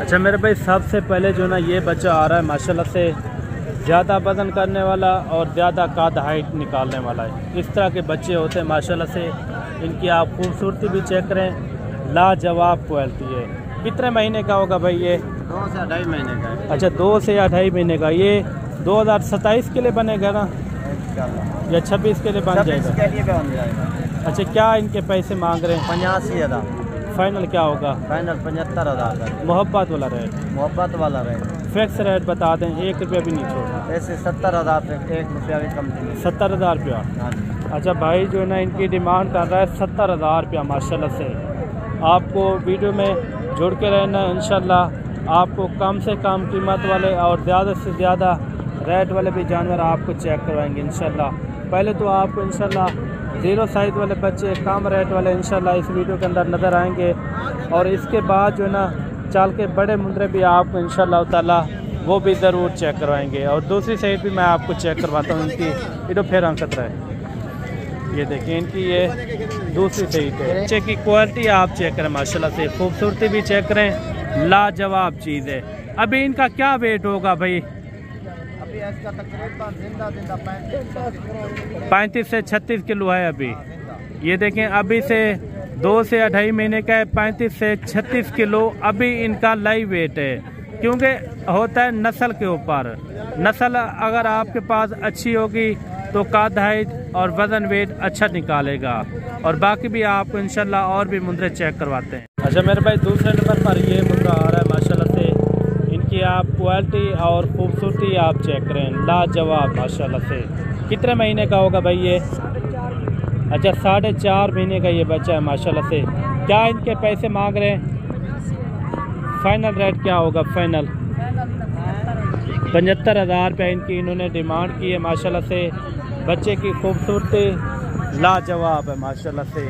अच्छा मेरे भाई, सबसे पहले जो ना ये बच्चा आ रहा है माशाल्लाह से ज़्यादा वज़न करने वाला और ज़्यादा काद हाइट निकालने वाला है। इस तरह के बच्चे होते हैं माशाल्लाह से। इनकी आप खूबसूरती भी चेक करें, लाजवाब क्वालिटी है। कितने महीने का होगा भाई ये? 2 से 2.5 महीने का है। अच्छा 2 से 2.5 महीने का। ये 2027 के लिए बनेगा ना या 26 के लिए बन जाएगा? के लिए बन जाएगा। अच्छा, क्या इनके पैसे मांग रहे हैं? 85,000। फाइनल क्या होगा? फाइनल 75,000। मोहब्बत वाला रेट? मोहब्बत वाला रेट। फिक्स रेट बता दें, 1 रुपया भी नहीं छोड़ना। ऐसे 70,000 से 1 रुपया भी कम नहीं। 70,000 रुपया। अच्छा भाई जो है ना इनकी डिमांड कर रहा है 70,000 रुपया माशाल्लाह से। आपको वीडियो में जुड़ के रहना है, इंशाल्लाह आपको कम से कम कीमत वाले और ज़्यादा से ज़्यादा रेट वाले भी जानवर आपको चेक करवाएंगे इंशाल्लाह। पहले तो आपको इंशाल्लाह 0 साइज़ वाले बच्चे कम रेट वाले इंशाल्लाह इस वीडियो के अंदर नज़र आएंगे, और इसके बाद जो है ना चल के बड़े मुंदरे भी आपको इंशाल्लाह ताला वो भी ज़रूर चेक करवाएंगे। और दूसरी साइड भी मैं आपको चेक करवाता हूँ इनकी। इधर फिर अंकत रहे, ये देखिए इनकी ये दूसरी साइड है। बच्चे की क्वालिटी आप चेक करें माशाल्लाह से, खूबसूरती भी चेक करें, लाजवाब चीज़ है। अभी इनका क्या वेट होगा भाई? अभी इसका तकरीबन जिंदा 35 से 36 किलो है अभी। ये देखें अभी से 2 से 2.5 महीने का है, 35 से 36 किलो अभी इनका लाइव वेट है। क्योंकि होता है नस्ल के ऊपर, नस्ल अगर आपके पास अच्छी होगी तो काद हाइट और वज़न वेट अच्छा निकालेगा। और बाकी भी आपको इंशाल्लाह और भी मुंदरे चेक करवाते हैं। अच्छा मेरे भाई, दूसरे नंबर पर ये मुंदरा आ रहा है माशाल्लाह से। इनकी आप क्वालिटी और खूबसूरती आप चेक करें, लाजवाब माशाल्लाह से। कितने महीने का होगा भाई ये? अच्छा 4.5 महीने का ये बच्चा है माशाल्लाह से। क्या इनके पैसे मांग रहे हैं? फाइनल रेट क्या होगा? फाइनल 75,000 रुपये इनकी इन्होंने डिमांड की है माशाल्लाह से। बच्चे की खूबसूरती लाजवाब है माशाल्लाह से।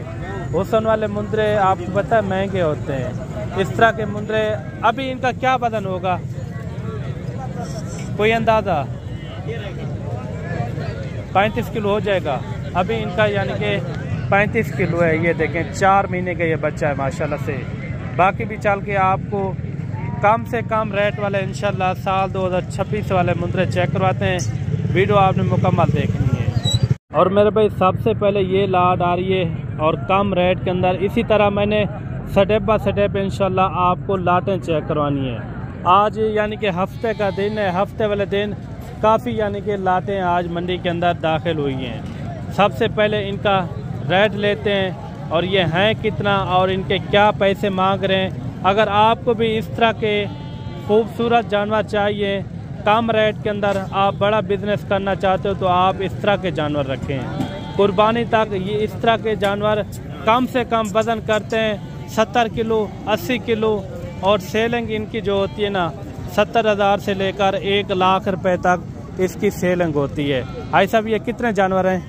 हुस्न वाले मुंदरे आपको पता है महंगे होते हैं। इस तरह के मुंदरे अभी इनका क्या वजन होगा, कोई अंदाज़ा? 35 किलो हो जाएगा अभी इनका, यानी कि 35 किलो है। ये देखें 4 महीने का ये बच्चा है माशाल्लाह से। बाकी भी चल के आपको कम से कम रेट वाले इंशाल्लाह साल 2026 वाले मुंदरे चेक करवाते हैं। वीडियो आपने मुकम्मल देखनी है। और मेरे भाई सबसे पहले ये लाट आ रही है और कम रेट के अंदर। इसी तरह मैंने स्टेप बाय स्टेप इंशाल्लाह आपको लाटें चेक करवानी है। आज यानी कि हफ्ते का दिन है, हफ्ते वाले दिन काफ़ी यानी कि लाटें आज मंडी के अंदर दाखिल हुई हैं। सबसे पहले इनका रेट लेते हैं और ये हैं कितना और इनके क्या पैसे मांग रहे हैं। अगर आपको भी इस तरह के खूबसूरत जानवर चाहिए कम रेट के अंदर, आप बड़ा बिजनेस करना चाहते हो तो आप इस तरह के जानवर रखें। कुर्बानी तक ये इस तरह के जानवर कम से कम वज़न करते हैं 70 किलो 80 किलो, और सेलिंग इनकी जो होती है ना 70,000 से लेकर 1 लाख रुपए तक इसकी सेलिंग होती है। भाई साहब ये कितने जानवर हैं?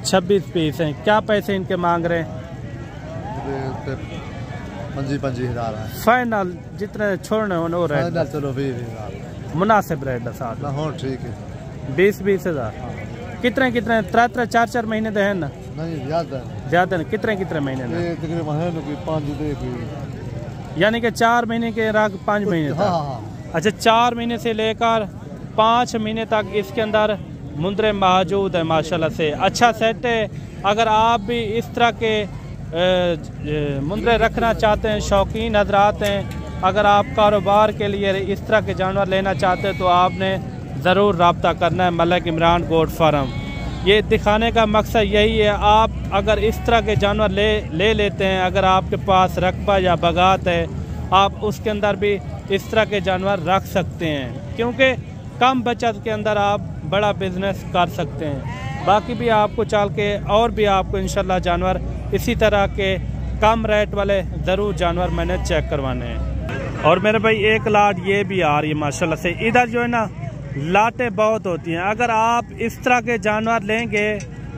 26 पीस हैं। क्या पैसे इनके मांग रहे हैं? 25,000 है। फाइनल जितने छोड़ने हो वो रेट? चलो 20,000 मुनासिब रेट साथ। ठीक है। 20,000 कितने 3 4 महीने दे हैं ना? नहीं ज़्यादा नहीं। कितने महीने में? यानी कि 4 महीने के राग 5 महीने तक। अच्छा 4 महीने से लेकर 5 महीने तक इसके अंदर मुंदरे मौजूद है माशाल्लाह से। अच्छा सेट है। अगर आप भी इस तरह के मुंदरे रखना चाहते हैं, शौकीन हजरात हैं, अगर आप कारोबार के लिए इस तरह के जानवर लेना चाहते हैं तो आपने ज़रूर रब्ता करना है मलिक इमरान गोट फार्म। ये दिखाने का मकसद यही है, आप अगर इस तरह के जानवर ले लेते हैं, अगर आपके पास रकबा या बगात है, आप उसके अंदर भी इस तरह के जानवर रख सकते हैं, क्योंकि कम बचत के अंदर आप बड़ा बिजनेस कर सकते हैं। बाकी भी आपको चल के और भी आपको इंशाल्लाह जानवर इसी तरह के कम रेट वाले ज़रूर जानवर मैंने चेक करवाने हैं। और मेरे भाई एक लाट ये भी आ रही है माशाल्लाह से। इधर जो है ना लाटें बहुत होती हैं। अगर आप इस तरह के जानवर लेंगे,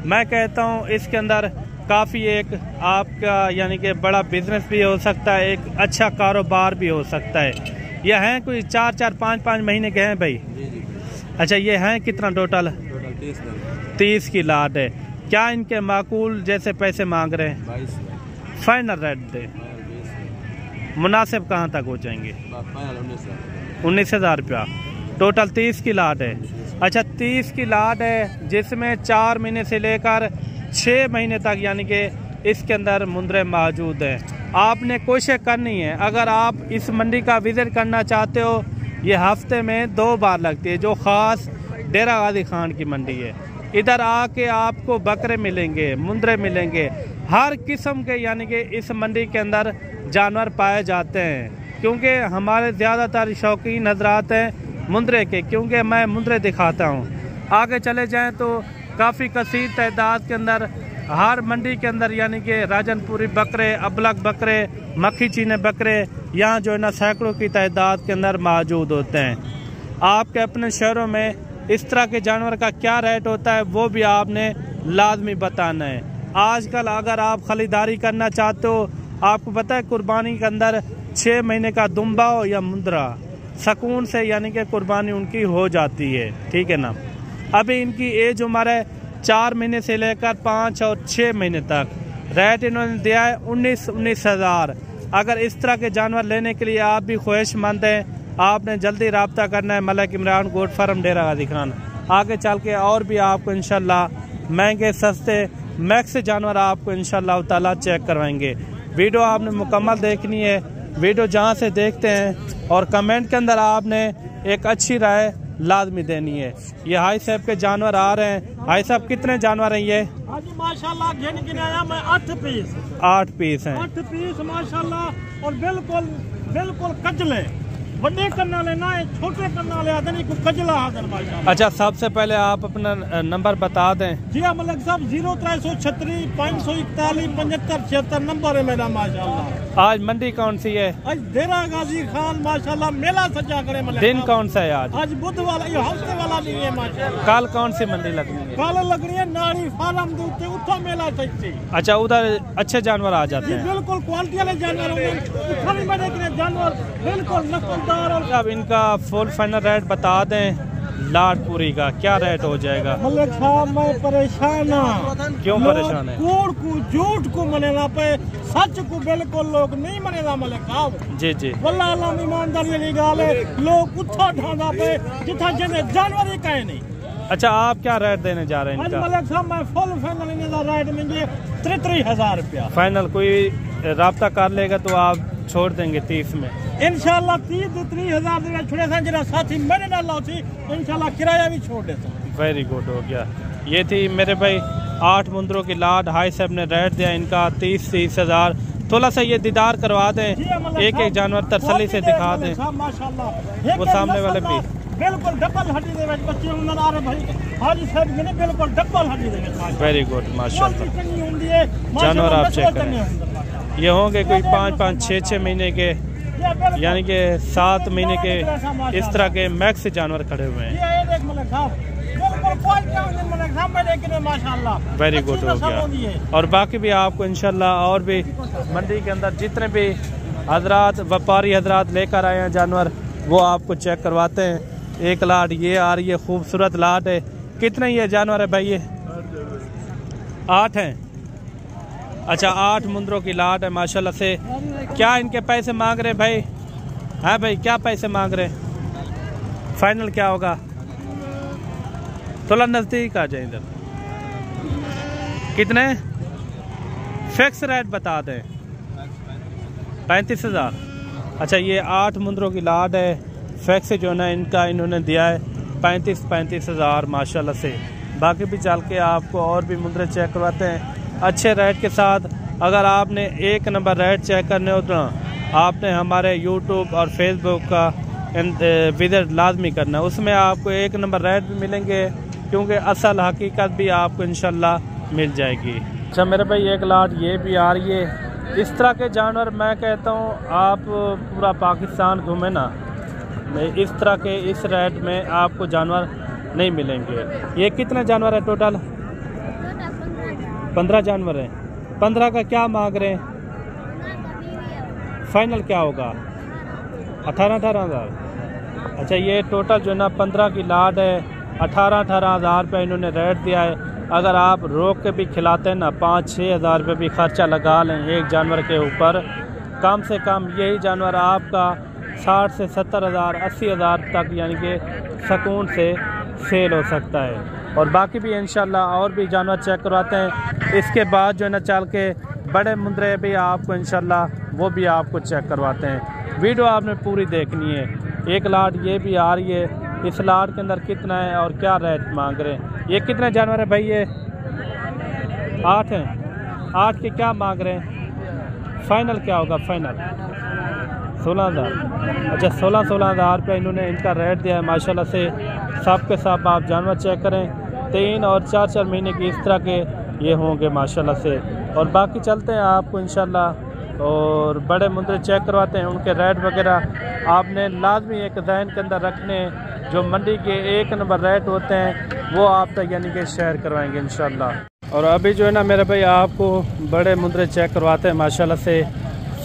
मैं कहता हूँ इसके अंदर काफ़ी एक आपका यानी कि बड़ा बिजनेस भी हो सकता है, एक अच्छा कारोबार भी हो सकता है। ये हैं कोई 4 5 महीने के हैं भाई? अच्छा ये हैं कितना टोटल? 30 की लाट है। क्या इनके माकूल जैसे पैसे मांग रहे हैं? 22 फाइनल रेट दे मुनासिब कहाँ तक हो जाएंगे? 19,000 रुपया। टोटल 30 की लाट है। अच्छा 30 की लाट है जिसमें 4 महीने से लेकर 6 महीने तक यानी कि इसके अंदर मुंद्रे मौजूद है। आपने कोशिश करनी है, अगर आप इस मंडी का विज़िट करना चाहते हो, ये हफ्ते में 2 बार लगती है, जो ख़ास डेरा गाजी खान की मंडी है। इधर आके आपको बकरे मिलेंगे, मुंद्रे मिलेंगे, हर किस्म के यानी कि इस मंडी के अंदर जानवर पाए जाते हैं। क्योंकि हमारे ज़्यादातर शौकीन हजरात हैं मुंद्रे के, क्योंकि मैं मुंद्रे दिखाता हूँ। आगे चले जाएं तो काफ़ी कसीर तादाद के अंदर हर मंडी के अंदर यानी कि राजनपुरी बकरे, अबलग बकरे, मक्खी चीने बकरे यहाँ जो है ना सैकड़ों की तादाद के अंदर मौजूद होते हैं। आपके अपने शहरों में इस तरह के जानवर का क्या रेट होता है वो भी आपने लाजमी बताना है। आजकल अगर आप ख़रीदारी करना चाहते हो, आपको पता है कुर्बानी के अंदर 6 महीने का दुम्बा हो या मुंद्रा सुकून से यानी कि कुर्बानी उनकी हो जाती है, ठीक है ना। अभी इनकी एज उम्र है 4 महीने से लेकर 5 और 6 महीने तक। रेट इन्होंने दिया है 19,000। अगर इस तरह के जानवर लेने के लिए आप भी ख्वाहिशमंद हैं, आपने जल्दी रब्ता करना है मलिक इमरान गोट फार्म डेरा गाजी खान। आगे चल के और भी आपको इंशाल्लाह महंगे सस्ते मैक्स जानवर आपको इंशाल्लाह ताला चेक करवाएंगे। वीडियो आपने मुकम्मल देखनी है। वीडियो जहाँ से देखते हैं और कमेंट के अंदर आपने एक अच्छी राय लाजमी देनी है। ये हाई साहब के जानवर आ रहे हैं। हाई साहब कितने जानवर हैं ये? माशाल्लाह गिन गिनाया मैं 8 पीस। 8 पीस हैं। 8 पीस माशाल्लाह, और बिल्कुल कजले, बड़े करना लेना है, छोटे करना ले आदमी को कजला आदन माशाल्लाह। अच्छा सबसे पहले आप अपना नंबर बता दें। जी हाँ मलिक साहब, 0336 541 75 76 नंबर है मेरा माशाल्लाह। आज मंडी कौन सी है? आज डेरा गाजी खान माशाल्लाह मेला सजा करे मलिक। दिन कौन सा है आज? आज बुध वाला, ये हफ्ते वाला नहीं है माशाल्लाह। कल कौन सी मंडी लगनी है? कल लगनी है नाड़ी फार्म दूते उठा मेला सजती। अच्छा उधर अच्छे जानवर आ जाते हैं? बिल्कुल क्वालिटी वाले जानवर होंगे, जानवर बिल्कुल नस्लदार। अब इनका फुल फाइनल रेट बता दें। लाट पूरी का क्या रेट हो जाएगा? मलिक साहब मैं परेशान हूँ। क्यों परेशान है? कूड़ को झूठ को मनेला पे, सच को बिल्कुल लोग नहीं मनेला मलिक साहब। जी जी वल्लाह अल्लाह ईमानदारी वाली गाल है, लोग उठा ढांदा पे जिथा जने जानवर ही कहे नहीं। अच्छा आप क्या रेट देने जा रहे हैं इनका? मलिक साहब मैं फुल फाइनल इनका रेट मिले 33,000 रुपया। फाइनल कोई राब्ता कर लेगा तो आप छोड़ देंगे 30 में इंशाल्लाह। 30-30,000 छोड़े था जरा साथी मेरे नाल लाओ, इंशाल्लाह किराया भी छोड़ देता हूं। वेरी गुड हो गया। ये थी मेरे भाई 8 मुंद्रों की लाट। हाई साहब ने रेट दिया इनका 30,000। थोड़ा सा ये दीदार करवा दें, एक एक जानवर तसल्ली से दिखा दें। माशाल्लाह वो सामने वाले भी बिल्कुल डबल हड्डी दे बच्चे उन्होंने आ रहे भाई हाजी साहब ने बिल्कुल डबल हड्डी दे। वेरी गुड माशाल्लाह। जानवर आप चेक करें, ये होंगे कोई 5-5, 6-6 महीने के, यानी कि 7 महीने के इस तरह के मैक्स जानवर खड़े हुए हैं। वेरी गुड हो गया। और बाकी भी आपको इंशाल्लाह और भी मंडी के अंदर जितने भी हजरात व्यापारी हजरात लेकर आए हैं जानवर, वो आपको चेक करवाते हैं। एक लाट ये आ रही है, खूबसूरत लाट है। कितने ये जानवर है भाई? ये 8 हैं। अच्छा 8 मुंद्रों की लाट है माशाल्लाह से। क्या इनके पैसे मांग रहे भाई? है भाई क्या पैसे मांग रहे? फाइनल क्या होगा? थोड़ा नजदीक आ जाए इधर। कितने फिक्स रेट बता दें? 35,000। अच्छा ये 8 मुंद्रों की लाट है। फिक्स जो है ना इनका इन्होंने दिया है 35,000 माशाल्लाह से। बाकी भी चल के आपको और भी मुंद्रे चेक करवाते हैं अच्छे रेट के साथ। अगर आपने 1 नंबर रेट चेक करने हो तो आपने हमारे YouTube और Facebook का विजिट लाजमी करना है। उसमें आपको 1 नंबर रेट भी मिलेंगे, क्योंकि असल हकीकत भी आपको इंशाल्लाह मिल जाएगी। अच्छा मेरे भाई एक लाट ये भी आ रही है। इस तरह के जानवर मैं कहता हूँ आप पूरा पाकिस्तान घूमे ना, इस तरह के इस रेट में आपको जानवर नहीं मिलेंगे। ये कितने जानवर है टोटल? 15 जानवर हैं। 15 का क्या मांग रहे हैं? फाइनल क्या होगा? 18,000। अच्छा ये टोटल जो है ना 15 की लाट है। 18,000 रुपये इन्होंने रेट दिया है। अगर आप रोक के भी खिलाते हैं ना 5-6 हज़ार रुपये भी खर्चा लगा लें एक जानवर के ऊपर, कम से कम यही जानवर आपका 60 से 70 हज़ार 80 हज़ार तक यानी कि सुकून से सेल हो सकता है। और बाकी भी इंशाल्लाह और भी जानवर चेक करवाते हैं। इसके बाद जो है ना चल के बड़े मुंदरे भी आपको इंशाल्लाह वो भी आपको चेक करवाते हैं। वीडियो आपने पूरी देखनी है। एक लाट ये भी आ रही है, इस लाट के अंदर कितना है और क्या रेट मांग रहे हैं। ये कितने जानवर है भाई? ये 8 हैं। 8 के क्या मांग रहे हैं? फाइनल क्या होगा? फाइनल 16,000। अच्छा 16 हज़ार रुपये इन्होंने इनका रेट दिया है। माशाल्लाह से सब के सब आप जानवर चेक करें, 3 और 4 महीने की इस तरह के ये होंगे माशाल्लाह से। और बाकी चलते हैं आपको इंशाल्लाह और बड़े मुंदरे चेक करवाते हैं। उनके रेट वगैरह आपने लाजमी एक जहन के अंदर रखने, जो मंडी के 1 नंबर रेट होते हैं वो आप तक यानी कि शेयर करवाएंगे इंशाल्लाह। और अभी जो है ना मेरे भाई आपको बड़े मुंदरे चेक करवाते हैं माशाल्लाह से,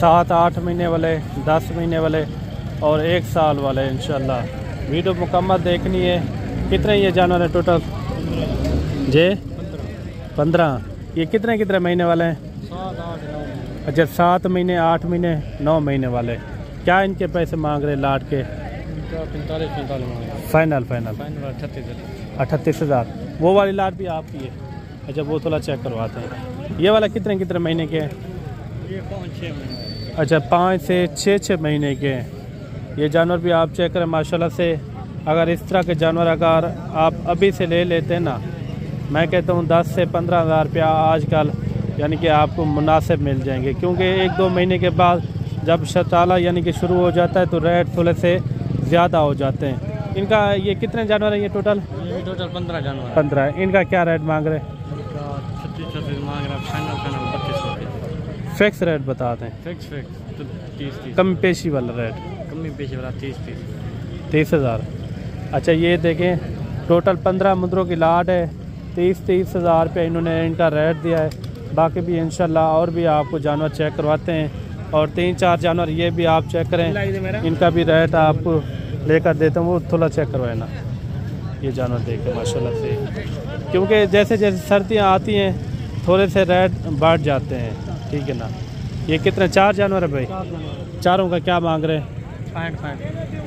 7-8 महीने वाले, 10 महीने वाले और 1 साल वाले इंशाल्लाह। वीडियो मुकम्मल देखनी है। कितने ये जानवर है टोटल? जे 15। ये कितने महीने वाले हैं? अच्छा 7 महीने, 8 महीने, 9 महीने वाले। क्या इनके पैसे मांग रहे लाट के? 45 फाइनल 38 हज़ार। वो वाली लाट भी आपकी है? अच्छा वो थोड़ा चेक करवाते हैं। ये वाला कितने महीने के हैं? ये 5-6 महीने। अच्छा 5 से 6 महीने के हैं। ये जानवर भी आप चेक करें माशाल्लाह से। अगर इस तरह के जानवर अगर आप अभी से ले लेते हैं ना, मैं कहता हूँ 10 से 15 हज़ार रुपया आजकल यानी कि आपको मुनासिब मिल जाएंगे। क्योंकि 1-2 महीने के बाद जब शताला यानी कि शुरू हो जाता है तो रेट थोड़े से ज़्यादा हो जाते हैं। इनका ये कितने जानवर हैं? ये टोटल 15 जानवर। 15। इनका क्या रेट मांग रहे हैं? 36 मांग रहा है। फाइनल 3200। फिक्स रेट बता दें। फिक्स तो 30 कम पेशी वाला रेट? कमी पेशी वाला 30 हज़ार। अच्छा ये देखें टोटल 15 मुंदरों की लाट है। 30 हज़ार रुपये इन्होंने इनका रेट दिया है। बाकी भी इंशाल्लाह और भी आपको जानवर चेक करवाते हैं। और 3-4 जानवर ये भी आप चेक करें, इनका भी रेट आपको लेकर देता हूँ। वो थोड़ा चेक करवाना। ये जानवर देखें माशाल्लाह से, क्योंकि जैसे जैसे सर्दियाँ आती हैं थोड़े से रेट बढ़ जाते हैं, ठीक है ना। ये कितने 4 जानवर है भाई? चारों का क्या मांग रहे हैं?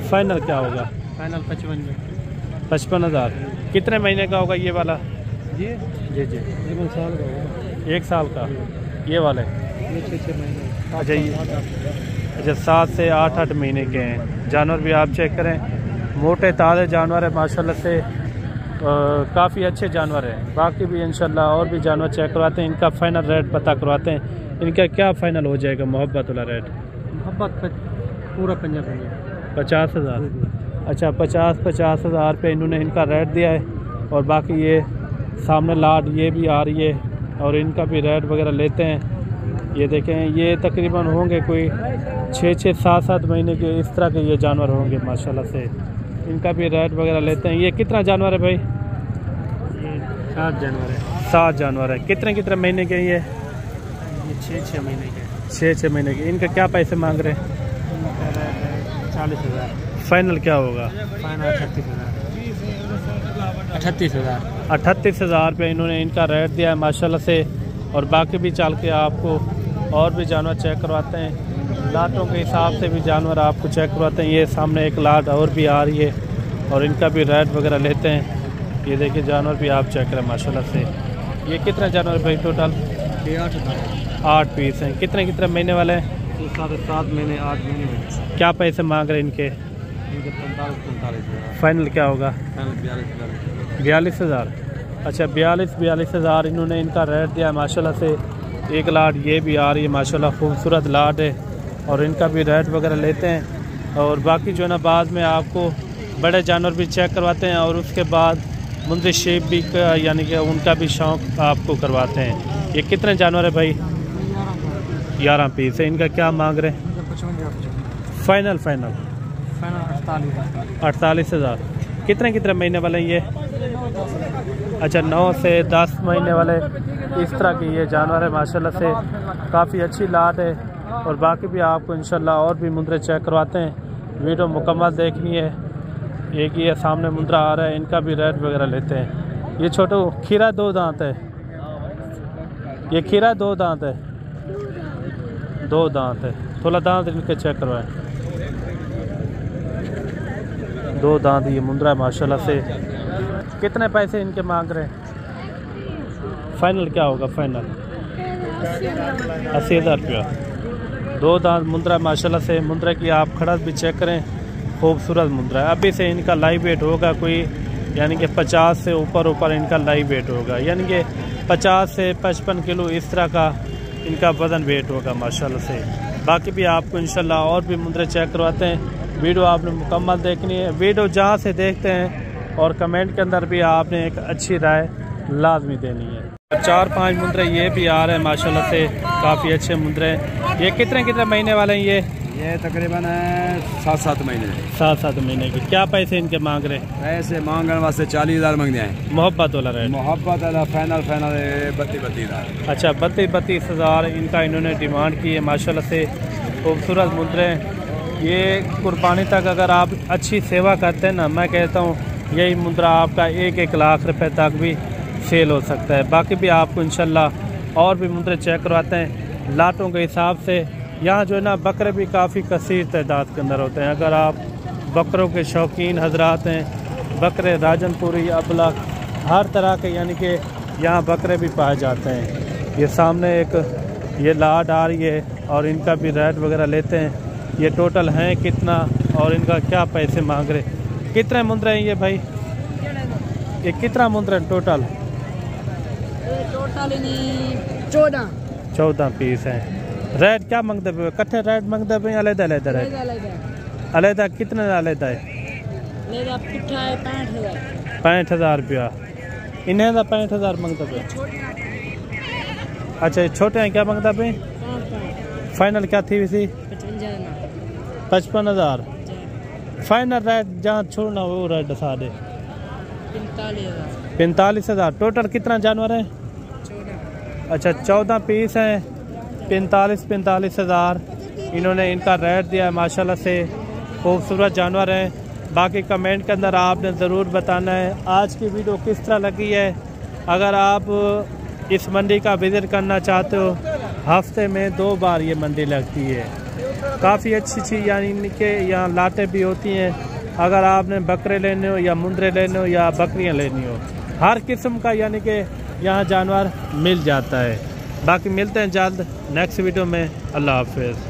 फाइनल क्या होगा? फाइनल 55 हज़ार। कितने महीने का होगा ये वाला? जी 1 साल का। ये वाले 6 महीने। अच्छा अच्छा 7 से 8 महीने के हैं। जानवर भी आप चेक करें, मोटे ताज़े जानवर है माशाल्लाह से। काफ़ी अच्छे जानवर हैं। बाकी भी इंशाल्लाह और भी जानवर चेक करवाते हैं। इनका फाइनल रेट पता करवाते हैं। इनका क्या फाइनल हो जाएगा मोहब्बत वाला रेट? मोहब्बत पूरा 50 हज़ार। अच्छा 50 हज़ार रुपये इन्होंने इनका रेट दिया है। और बाकी ये सामने लाट ये भी आ रही है और इनका भी रेट वगैरह लेते हैं। ये देखें ये तकरीबन होंगे कोई 6-6, 7-7 महीने के इस तरह के ये जानवर होंगे माशाल्लाह से। इनका भी रेट वगैरह लेते हैं। ये कितना जानवर है भाई? ये 7 जानवर है। 7 जानवर है। कितने महीने के ये? 6 महीने के। 6 महीने के। इनका क्या पैसे मांग रहे हैं? 40 हज़ार। फाइनल क्या होगा? फाइनल 38 हज़ार। 38 हज़ार रुपये इन्होंने इनका रेट दिया है माशाल्लाह से। और बाकी भी चल के आपको और भी जानवर चेक करवाते हैं। लाटों के हिसाब से भी जानवर आपको चेक करवाते हैं। ये सामने एक लाट और भी आ रही है और इनका भी रेट वगैरह लेते हैं। ये देखिए जानवर भी आप चेक करें माशाल्लाह से। ये कितने जानवर भाई टोटल? 8 पीस हैं। कितने महीने वाले हैं? 7 महीने 8 महीने में। क्या पैसे मांग रहे हैं इनके? 45 फाइनल क्या होगा? 42 हज़ार। अच्छा 42 हज़ार इन्होंने इनका रेट दिया है माशाल्लाह से। एक लाट ये भी आ रही है माशाल्लाह, खूबसूरत लाट है और इनका भी रेट वगैरह लेते हैं। और बाकी जो है ना बाद में आपको बड़े जानवर भी चेक करवाते हैं और उसके बाद मुंदरी शेप भी यानी कि उनका भी शौक़ आपको करवाते हैं। ये कितने जानवर है भाई? 11 पीस है। इनका क्या मांग रहे हैं? फाइनल 48 हज़ार। कितने महीने वाले ये? अच्छा 9 से 10 महीने वाले इस तरह की ये जानवर है माशाल्लाह से। काफ़ी अच्छी लाट है। और बाकी भी आपको इंशाल्लाह और भी मुंदरे चेक करवाते हैं। वीडियो मुकम्मल देखनी है। एक ये सामने मुंदरा आ रहा है, इनका भी रेट वगैरह लेते हैं। ये छोटो खीरा 2 दांत है। ये खीरा 2 दांत है। 2 दांत है। थोड़ा दांत इनके चेक करवाएं। 2 दांत ये मुंद्रा माशाल्लाह से। कितने पैसे इनके मांग रहे हैं? फाइनल क्या होगा? फाइनल 80,000 रुपया। 2 दांत मुंद्रा माशाल्लाह से। मुंद्रा की आप खड़स भी चेक करें, खूबसूरत मुंद्रा है। अभी से इनका लाइव वेट होगा कोई यानी कि 50 से ऊपर इनका लाइव वेट होगा, यानी कि 50 से 55 किलो इस तरह का इनका वज़न वेट होगा माशाल्लाह से। बाकी भी आपको इंशाल्लाह और भी मुंद्रे चेक करवाते हैं। वीडियो आपने मुकम्मल देखनी है। वीडियो जहाँ से देखते हैं और कमेंट के अंदर भी आपने एक अच्छी राय लाजमी देनी है। 4-5 मुंद्रे ये भी आ रहे हैं माशाल्लाह से, काफ़ी अच्छे मुंद्रे। ये कितने महीने वाले हैं? ये तकरीबन 7-7 महीने। 7-7 महीने की। क्या पैसे इनके मांग रहे हैं? पैसे मांगने वास्ते 40,000 मांगते हैं। मोहब्बत वाला रेट? मोहब्बत वाला फाइनल 32,000। अच्छा, 32,000 इनका इन्होंने डिमांड की है माशाल्लाह से। खूबसूरत मुंद्रे। ये कुर्बानी तक अगर आप अच्छी सेवा करते हैं ना, मैं कहता हूँ यही मुंद्रा आपका 1-1 लाख रुपए तक भी सेल हो सकता है। बाकी भी आपको इंशाल्लाह और भी मुंद्रे चेक करवाते हैं लाटों के हिसाब से। यहाँ जो है ना बकरे भी काफ़ी कसीर तादाद के अंदर होते हैं। अगर आप बकरों के शौकीन हजरात हैं, बकरे राजनपुरी, अबला, हर तरह के यानी कि यहाँ बकरे भी पाए जाते हैं। ये सामने एक ये लाट आ रही है और इनका भी रेट वगैरह लेते हैं। ये टोटल हैं कितना और इनका क्या पैसे मांग रहे? कितने मुंद्रे हैं ये भाई? ये कितना मुंद्रे टोटल? टोटल 14 पीस हैं। रेट क्या मांगते पे? कट्ठे रेट मांगते पे? अलग रेट? अलग कितने अलग है? 65,000 रुपया। इन्हें 65,000 मांगते पे। अच्छा, ये छोटे हैं क्या मांगता पे? फाइनल क्या थी वैसी? 55,000। फाइनल रेट जहाँ छोड़ना वो रेट बता दे। 45,000। टोटल कितना जानवर है? अच्छा, 14 पीस हैं। 45,000 इन्होंने इनका रेट दिया है माशाल्लाह से। खूबसूरत जानवर हैं। बाकी कमेंट के अंदर आपने ज़रूर बताना है आज की वीडियो किस तरह लगी है। अगर आप इस मंडी का विज़िट करना चाहते हो, हफ्ते में 2 बार ये मंडी लगती है। काफ़ी अच्छी चीज़ यानी कि यहाँ लाटें भी होती हैं। अगर आपने बकरे लेने हो या मुंद्रे लेने हो या बकरियाँ लेनी हो, हर किस्म का यानी कि यहाँ जानवर मिल जाता है। बाकी मिलते हैं जल्द नेक्स्ट वीडियो में। अल्लाह हाफिज़।